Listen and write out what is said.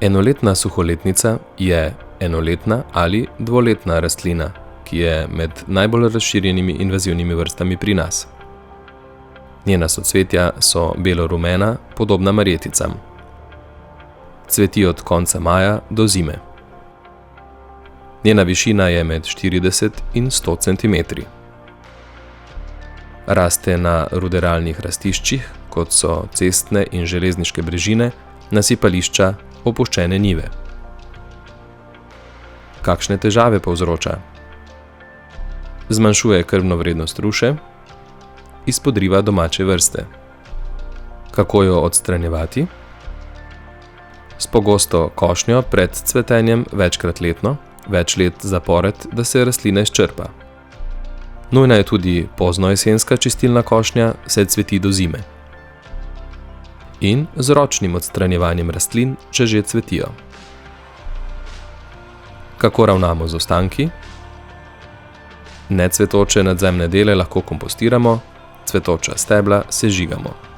Enoletna suholetnica je enoletna ali dvoletna rastlina, ki je med najbolj razširjenimi invazivnimi vrstami pri nas. Njena soцветja so belo-rumena, podobna marjeticam. Cveti od konca maja do zime. Njena višina je med 40 in 100 cm. Raste na ruderalnih rastiščih, kot so cestne in železniške brežine, nasipališča, opuščene njive. Kakšne težave povzroča? Zmanjšuje krvno vrednost ruše, izpodriva domače vrste. Kako jo odstranjevati? S pogosto košnjo pred cvetenjem večkrat letno, več let zapored, da se rastlina izčrpa. Nujna je tudi poznojesenska čistilna košnja, saj cveti do zime. In z ročnim odstranjevanjem rastlin, če že cvetijo. Kako ravnamo z ostanki? Necvetoče nadzemne dele lahko kompostiramo, cvetoča stebla sežigamo.